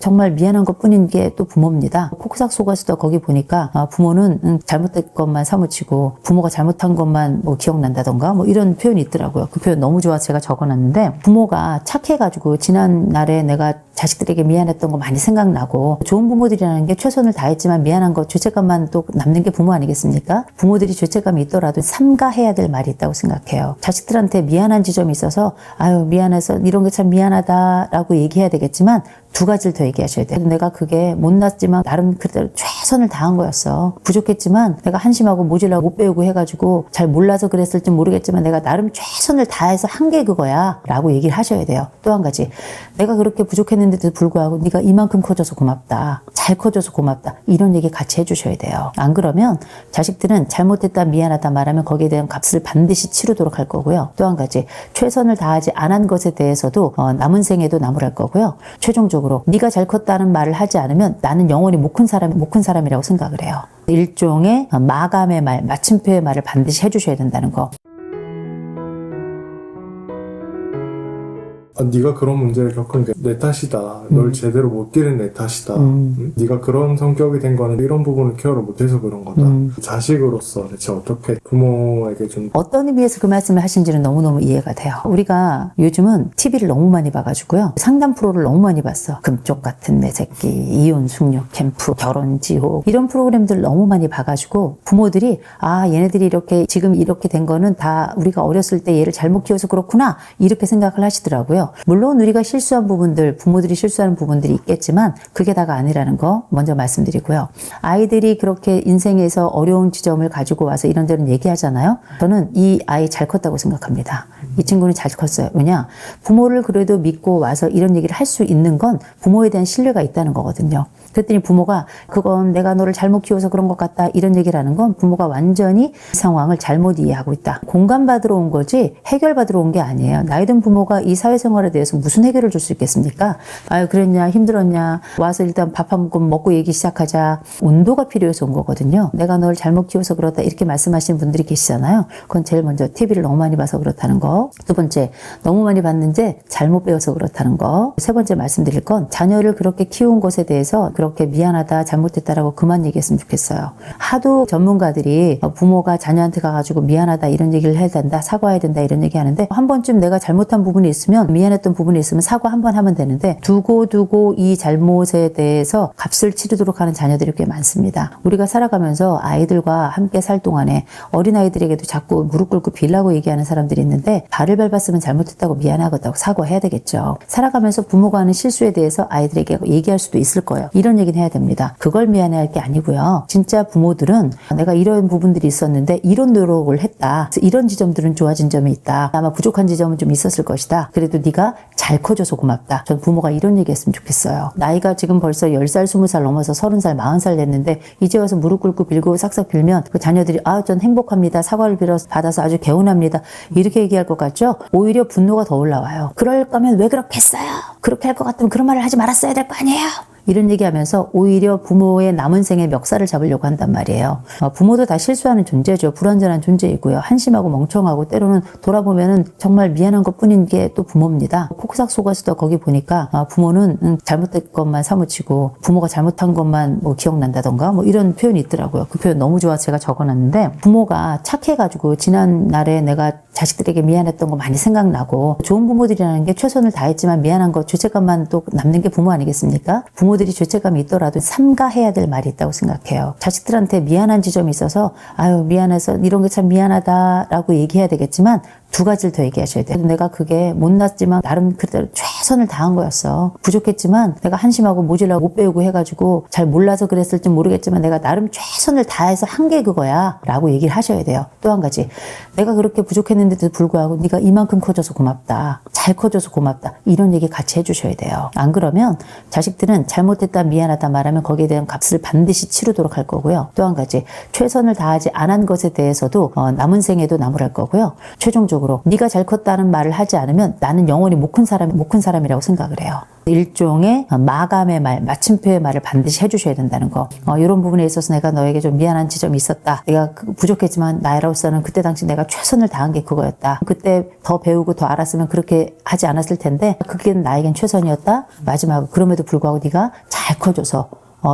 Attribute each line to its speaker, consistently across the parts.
Speaker 1: 정말 미안한 것뿐인 게 또 부모입니다. 폭삭 속았을 때 거기 보니까 부모는 잘못된 것만 사무치고 부모가 잘못한 것만 뭐 기억난다던가 뭐 이런 표현이 있더라고요. 그 표현 너무 좋아서 제가 적어놨는데, 부모가 착해가지고 지난날에 내가 자식들에게 미안했던 거 많이 생각나고, 좋은 부모들이라는 게 최선을 다했지만 미안한 거 죄책감만 또 남는 게 부모 아니겠습니까? 부모들이 죄책감이 있더라도 삼가해야 될 말이 있다고 생각해요. 자식들한테 미안한 지점이 있어서 아유 미안해서 이런 게 참 미안하다라고 얘기해야 되겠지만, 두 가지를 더 얘기하셔야 돼요. 내가 그게 못났지만 나름 그대로 최선을 다한 거였어. 부족했지만 내가 한심하고 모질라고 못 배우고 해가지고 잘 몰라서 그랬을지 모르겠지만 내가 나름 최선을 다해서 한 게 그거야 라고 얘기를 하셔야 돼요. 또 한 가지, 내가 그렇게 부족했는데도 불구하고 네가 이만큼 커져서 고맙다, 잘 커져서 고맙다, 이런 얘기 같이 해주셔야 돼요. 안 그러면 자식들은 잘못했다 미안하다 말하면 거기에 대한 값을 반드시 치르도록 할 거고요. 또 한 가지, 최선을 다하지 않은 것에 대해서도 남은 생에도 나무랄 거고요. 최종적으로 네가 잘 컸다는 말을 하지 않으면 나는 영원히 못 큰 사람이라고 생각을 해요. 일종의 마감의 말, 마침표의 말을 반드시 해주셔야 된다는 거.
Speaker 2: 네가 그런 문제를 겪은 게 내 탓이다. 널 제대로 못 기른 내 탓이다. 네가 그런 성격이 된 거는 이런 부분을 케어를 못해서 그런 거다. 자식으로서 대체 어떻게 부모에게 좀
Speaker 1: 어떤 의미에서 그 말씀을 하신지는 너무너무 이해가 돼요. 우리가 요즘은 TV를 너무 많이 봐가지고요. 상담 프로를 너무 많이 봤어. 금쪽 같은 내 새끼, 이혼 숙녀 캠프, 결혼 지옥, 이런 프로그램들 너무 많이 봐가지고 부모들이 얘네들이 이렇게 지금 이렇게 된 거는 다 우리가 어렸을 때 얘를 잘못 키워서 그렇구나, 이렇게 생각을 하시더라고요. 물론 우리가 실수한 부분들, 부모들이 실수하는 부분들이 있겠지만 그게 다가 아니라는 거 먼저 말씀드리고요. 아이들이 그렇게 인생에서 어려운 지점을 가지고 와서 이런저런 얘기하잖아요. 저는 이 아이 잘 컸다고 생각합니다. 이 친구는 잘 컸어요. 왜냐? 부모를 그래도 믿고 와서 이런 얘기를 할 수 있는 건 부모에 대한 신뢰가 있다는 거거든요. 그랬더니 부모가 그건 내가 너를 잘못 키워서 그런 것 같다, 이런 얘기를 하는 건 부모가 완전히 이 상황을 잘못 이해하고 있다. 공감받으러 온 거지 해결받으러 온 게 아니에요. 나이 든 부모가 이 사회생활에 대해서 무슨 해결을 줄 수 있겠습니까? 아유 그랬냐, 힘들었냐, 와서 일단 밥 한 모금 먹고 얘기 시작하자. 온도가 필요해서 온 거거든요. 내가 널 잘못 키워서 그렇다, 이렇게 말씀하시는 분들이 계시잖아요. 그건 제일 먼저 TV를 너무 많이 봐서 그렇다는 거. 두 번째, 너무 많이 봤는데 잘못 배워서 그렇다는 거. 세 번째 말씀드릴 건, 자녀를 그렇게 키운 것에 대해서 그렇게 미안하다, 잘못됐다라고 그만 얘기했으면 좋겠어요. 하도 전문가들이 부모가 자녀한테 가가지고 미안하다 이런 얘기를 해야 된다, 사과해야 된다 이런 얘기 하는데, 한 번쯤 내가 잘못한 부분이 있으면, 미안했던 부분이 있으면 사과 한 번 하면 되는데, 두고 이 잘못에 대해서 값을 치르도록 하는 자녀들이 꽤 많습니다. 우리가 살아가면서 아이들과 함께 살 동안에 어린아이들에게도 자꾸 무릎 꿇고 빌라고 얘기하는 사람들이 있는데, 발을 밟았으면 잘못했다고 미안하다고 사과해야 되겠죠. 살아가면서 부모가 하는 실수에 대해서 아이들에게 얘기할 수도 있을 거예요. 이런 얘기는 해야 됩니다. 그걸 미안해할 게 아니고요. 진짜 부모들은 내가 이런 부분들이 있었는데 이런 노력을 했다, 이런 지점들은 좋아진 점이 있다, 아마 부족한 지점은 좀 있었을 것이다, 그래도 네가 잘 커져서 고맙다. 전 부모가 이런 얘기 했으면 좋겠어요. 나이가 지금 벌써 10살, 20살 넘어서 30살, 40살 됐는데 이제 와서 무릎 꿇고 빌고 싹싹 빌면 그 자녀들이 전 행복합니다, 사과를 받아서 아주 개운합니다, 이렇게 얘기할 것 같죠? 오히려 분노가 더 올라와요. 그럴 거면 왜 그렇게 했어요? 그렇게 할 것 같으면 그런 말을 하지 말았어야 될 거 아니에요? 이런 얘기하면서 오히려 부모의 남은 생의 멱살을 잡으려고 한단 말이에요. 부모도 다 실수하는 존재죠. 불완전한 존재이고요. 한심하고 멍청하고 때로는 돌아보면은 정말 미안한 것뿐인 게 또 부모입니다. 폭삭 속았을 때 거기 보니까 부모는 잘못된 것만 사무치고 부모가 잘못한 것만 뭐 기억난다던가 뭐 이런 표현이 있더라고요. 그 표현 너무 좋아서 제가 적어놨는데, 부모가 착해가지고 지난날에 내가 자식들에게 미안했던 거 많이 생각나고, 좋은 부모들이라는 게 최선을 다했지만 미안한 거 죄책감만 또 남는 게 부모 아니겠습니까? 부모들이 죄책감이 있더라도 삼가해야 될 말이 있다고 생각해요. 자식들한테 미안한 지점이 있어서 아유 미안해서 이런 게 참 미안하다라고 얘기해야 되겠지만, 두 가지를 더 얘기하셔야 돼요. 내가 그게 못났지만 나름 그대로 최선을 다한 거였어. 부족했지만 내가 한심하고 모질라고 못 배우고 해가지고 잘 몰라서 그랬을지 모르겠지만 내가 나름 최선을 다해서 한 게 그거야 라고 얘기를 하셔야 돼요. 또 한 가지, 내가 그렇게 부족했는데도 불구하고 네가 이만큼 커져서 고맙다, 잘 커져서 고맙다, 이런 얘기 같이 해주셔야 돼요. 안 그러면 자식들은 잘못했다 미안하다 말하면 거기에 대한 값을 반드시 치르도록 할 거고요. 또 한 가지, 최선을 다하지 않은 것에 대해서도 남은 생에도 나무랄 거고요. 최종적으로 정서적으로 네가 잘 컸다는 말을 하지 않으면 나는 영원히 못 큰 사람이라고 생각을 해요. 일종의 마감의 말, 마침표의 말을 반드시 해주셔야 된다는 거. 이런 부분에 있어서 내가 너에게 좀 미안한 지점이 있었다. 내가 부족했지만 나로서는 그때 당시 내가 최선을 다한 게 그거였다. 그때 더 배우고 더 알았으면 그렇게 하지 않았을 텐데 그게 나에겐 최선이었다. 마지막으로 그럼에도 불구하고 네가 잘 커줘서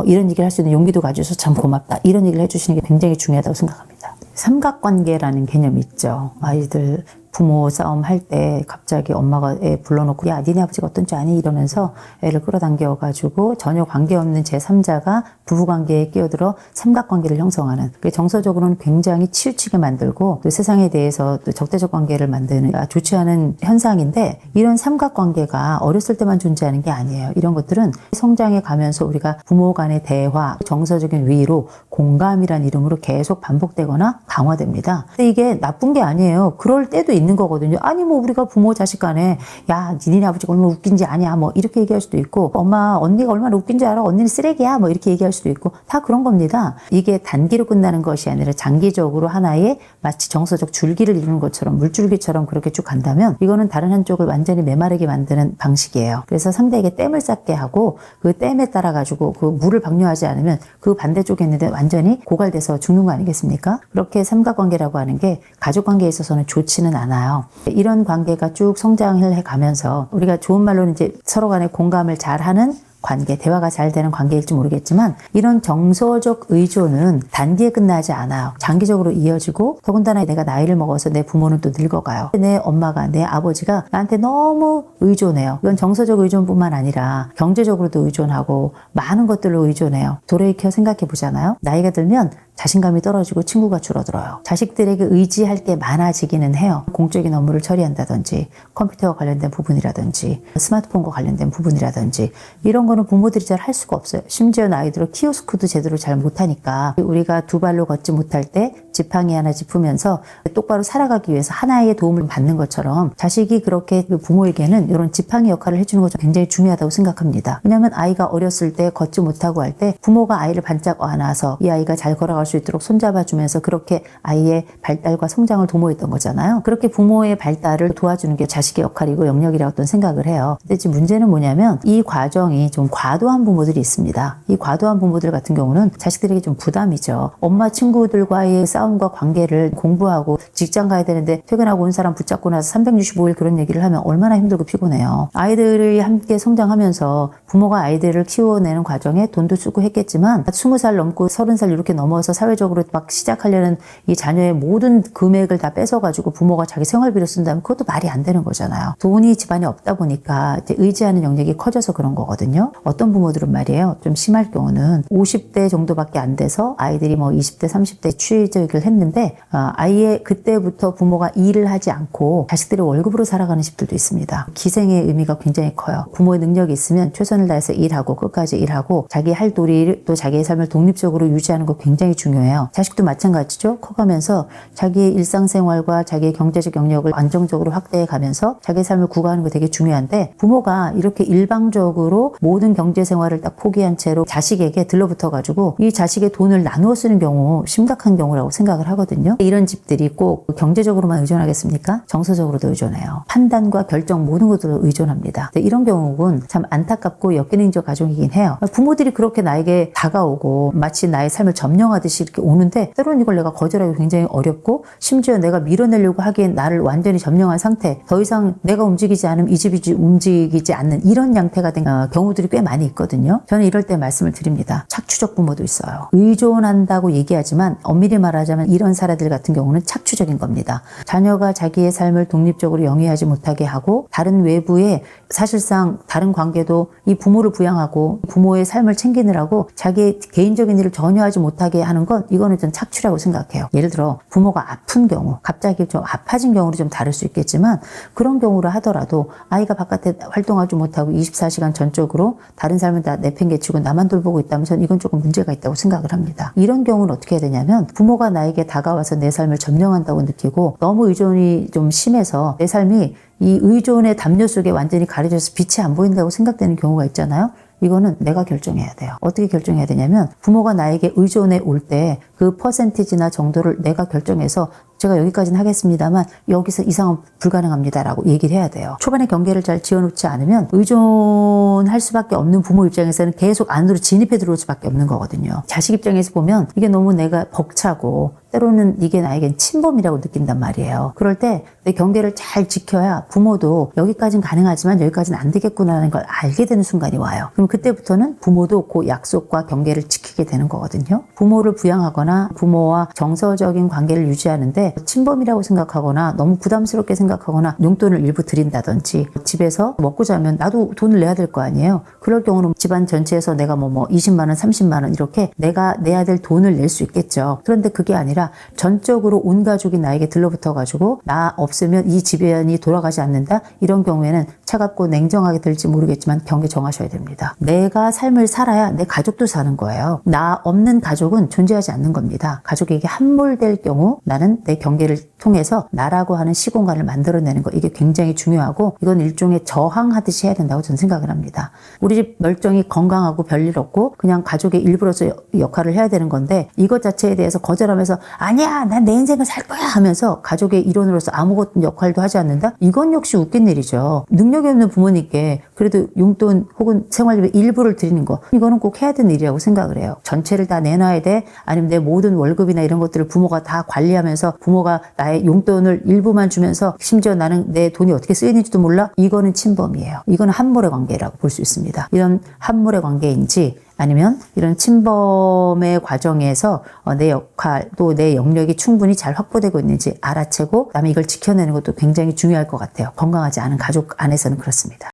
Speaker 1: 이런 얘기를 할 수 있는 용기도 가져서 참 고맙다. 이런 얘기를 해주시는 게 굉장히 중요하다고 생각합니다. 삼각관계라는 개념이 있죠. 아이들 부모 싸움 할 때 갑자기 엄마가 애 불러놓고 야 니네 아버지가 어떤지 아니? 이러면서 애를 끌어당겨가지고 전혀 관계없는 제3자가 부부관계에 끼어들어 삼각관계를 형성하는, 그게 정서적으로는 굉장히 치우치게 만들고 또 세상에 대해서 또 적대적 관계를 만드는 좋지 않은 현상인데, 이런 삼각관계가 어렸을 때만 존재하는 게 아니에요. 이런 것들은 성장해 가면서 우리가 부모 간의 대화, 정서적인 위로, 공감이란 이름으로 계속 반복되거나 강화됩니다. 근데 이게 나쁜 게 아니에요. 그럴 때도 있는 거거든요. 아니 뭐 우리가 부모 자식 간에 야 니네 아버지가 얼마나 웃긴지 아냐 뭐 이렇게 얘기할 수도 있고, 엄마 언니가 얼마나 웃긴지 알아? 언니는 쓰레기야 뭐 이렇게 얘기할 수도 있고, 다 그런 겁니다. 이게 단기로 끝나는 것이 아니라 장기적으로 하나의 마치 정서적 줄기를 이루는 것처럼, 물줄기처럼 그렇게 쭉 간다면 이거는 다른 한쪽을 완전히 메마르게 만드는 방식이에요. 그래서 상대에게 댐을 쌓게 하고 그 댐에 따라 가지고 그 물을 방류하지 않으면 그 반대쪽에 있는데 완전히 고갈돼서 죽는 거 아니겠습니까? 그렇게 삼각관계라고 하는 게 가족관계에 있어서는 좋지는 않아요. 이런 관계가 쭉 성장을 해가면서 우리가 좋은 말로는 이제 서로 간에 공감을 잘하는 관계, 대화가 잘 되는 관계일지 모르겠지만, 이런 정서적 의존은 단기에 끝나지 않아요. 장기적으로 이어지고, 더군다나 내가 나이를 먹어서 내 부모는 또 늙어가요. 내 엄마가, 내 아버지가 나한테 너무 의존해요. 이건 정서적 의존뿐만 아니라 경제적으로도 의존하고 많은 것들로 의존해요. 돌이켜 생각해 보잖아요. 나이가 들면 자신감이 떨어지고 친구가 줄어들어요. 자식들에게 의지할 게 많아지기는 해요. 공적인 업무를 처리한다든지, 컴퓨터와 관련된 부분이라든지, 스마트폰과 관련된 부분이라든지, 이런 거는 부모들이 잘 할 수가 없어요. 심지어 나이들어 키오스크도 제대로 잘 못하니까, 우리가 두 발로 걷지 못할 때 지팡이 하나 짚으면서 똑바로 살아가기 위해서 하나의 도움을 받는 것처럼, 자식이 그렇게 부모에게는 이런 지팡이 역할을 해주는 것이 굉장히 중요하다고 생각합니다. 왜냐하면 아이가 어렸을 때 걷지 못하고 할 때 부모가 아이를 반짝 안아서 이 아이가 잘 걸어갈 수 있도록 손잡아주면서 그렇게 아이의 발달과 성장을 도모했던 거잖아요. 그렇게 부모의 발달을 도와주는 게 자식의 역할이고 영역이라고 어떤 생각을 해요. 근데 지금 문제는 뭐냐면 이 과정이 좀 과도한 부모들이 있습니다. 이 과도한 부모들 같은 경우는 자식들에게 좀 부담이죠. 엄마 친구들과의 싸움과 관계를 공부하고 직장 가야 되는데 퇴근하고 온 사람 붙잡고 나서 365일 그런 얘기를 하면 얼마나 힘들고 피곤해요. 아이들이 함께 성장하면서 부모가 아이들을 키워내는 과정에 돈도 쓰고 했겠지만 20살 넘고 30살 이렇게 넘어서 사회적으로 막 시작하려는 이 자녀의 모든 금액을 다 뺏어가지고 부모가 자기 생활비로 쓴다면 그것도 말이 안 되는 거잖아요. 돈이 집안에 없다 보니까 이제 의지하는 영역이 커져서 그런 거거든요. 어떤 부모들은 말이에요. 좀 심할 경우는 50대 정도밖에 안 돼서 아이들이 뭐 20대, 30대 취직을 했는데 아이의 그때부터 부모가 일을 하지 않고 자식들이 월급으로 살아가는 집들도 있습니다. 기생의 의미가 굉장히 커요. 부모의 능력이 있으면 최선을 다해서 일하고 끝까지 일하고 자기 할 도리를 또 자기의 삶을 독립적으로 유지하는 거 굉장히 중요해요. 자식도 마찬가지죠. 커가면서 자기의 일상생활과 자기의 경제적 영역을 안정적으로 확대해 가면서 자기의 삶을 구가하는 거 되게 중요한데, 부모가 이렇게 일방적으로 모든 경제생활을 딱 포기한 채로 자식에게 들러붙어가지고 이 자식의 돈을 나누어 쓰는 경우 심각한 경우라고 생각을 하거든요. 이런 집들이 꼭 경제적으로만 의존하겠습니까? 정서적으로도 의존해요. 판단과 결정 모든 것들로 의존합니다. 이런 경우는 참 안타깝고 역기능적 가정이긴 해요. 부모들이 그렇게 나에게 다가오고 마치 나의 삶을 점령하듯이 이렇게 오는데, 때로는 이걸 내가 거절하기 굉장히 어렵고, 심지어 내가 밀어내려고 하기엔 나를 완전히 점령한 상태, 더 이상 내가 움직이지 않으면 이 집이 움직이지 않는 이런 양태가 된 경우들이 꽤 많이 있거든요. 저는 이럴 때 말씀을 드립니다. 착취적 부모도 있어요. 의존한다고 얘기하지만 엄밀히 말하자면 이런 사례들 같은 경우는 착취적인 겁니다. 자녀가 자기의 삶을 독립적으로 영위하지 못하게 하고, 다른 외부에 사실상 다른 관계도 이 부모를 부양하고 부모의 삶을 챙기느라고 자기의 개인적인 일을 전혀 하지 못하게 하는 건, 이거는 좀 착취라고 생각해요. 예를 들어 부모가 아픈 경우, 갑자기 좀 아파진 경우로 좀 다를 수 있겠지만, 그런 경우를 하더라도 아이가 바깥에 활동하지 못하고 24시간 전적으로 다른 삶을 다 내팽개치고 나만 돌보고 있다면 저는 이건 조금 문제가 있다고 생각을 합니다. 이런 경우는 어떻게 해야 되냐면, 부모가 나에게 다가와서 내 삶을 점령한다고 느끼고 너무 의존이 좀 심해서 내 삶이 이 의존의 담요 속에 완전히 가려져서 빛이 안 보인다고 생각되는 경우가 있잖아요. 이거는 내가 결정해야 돼요. 어떻게 결정해야 되냐면, 부모가 나에게 의존해 올 때 그 퍼센티지나 정도를 내가 결정해서 제가 여기까지는 하겠습니다만 여기서 이상은 불가능합니다라고 얘기를 해야 돼요. 초반에 경계를 잘 지어놓지 않으면 의존할 수밖에 없는 부모 입장에서는 계속 안으로 진입해 들어올 수밖에 없는 거거든요. 자식 입장에서 보면 이게 너무 내가 벅차고 때로는 이게 나에겐 침범이라고 느낀단 말이에요. 그럴 때 내 경계를 잘 지켜야 부모도 여기까지는 가능하지만 여기까지는 안 되겠구나라는 걸 알게 되는 순간이 와요. 그럼 그때부터는 부모도 그 약속과 경계를 지키게 되는 거거든요. 부모를 부양하거나 부모와 정서적인 관계를 유지하는데 침범이라고 생각하거나 너무 부담스럽게 생각하거나 용돈을 일부 드린다든지 집에서 먹고 자면 나도 돈을 내야 될 거 아니에요. 그럴 경우는 집안 전체에서 내가 뭐 20만 원, 30만 원 이렇게 내가 내야 될 돈을 낼 수 있겠죠. 그런데 그게 아니라 전적으로 온 가족이 나에게 들러붙어가지고 나 없으면 이 집안이 돌아가지 않는다? 이런 경우에는 차갑고 냉정하게 들지 모르겠지만 경계 정하셔야 됩니다. 내가 삶을 살아야 내 가족도 사는 거예요. 나 없는 가족은 존재하지 않는 겁니다. 가족에게 함몰될 경우 나는 내 경계를 통해서 나라고 하는 시공간을 만들어내는 거, 이게 굉장히 중요하고 이건 일종의 저항하듯이 해야 된다고 저는 생각을 합니다. 우리 집 멀쩡히 건강하고 별일 없고 그냥 가족의 일부로서 역할을 해야 되는 건데 이것 자체에 대해서 거절하면서 아니야 난 내 인생을 살 거야 하면서 가족의 일원으로서 아무것도 역할도 하지 않는다? 이건 역시 웃긴 일이죠. 능력이 없는 부모님께 그래도 용돈 혹은 생활비의 일부를 드리는 거, 이거는 꼭 해야 되는 일이라고 생각을 해요. 전체를 다 내놔야 돼? 아니면 내 모든 월급이나 이런 것들을 부모가 다 관리하면서 부모가 나의 용돈을 일부만 주면서 심지어 나는 내 돈이 어떻게 쓰이는지도 몰라? 이거는 침범이에요. 이거는 함몰의 관계라고 볼 수 있습니다. 이런 함몰의 관계인지 아니면 이런 침범의 과정에서 내 역할 또 내 영역이 충분히 잘 확보되고 있는지 알아채고 그다음에 이걸 지켜내는 것도 굉장히 중요할 것 같아요. 건강하지 않은 가족 안에서는 그렇습니다.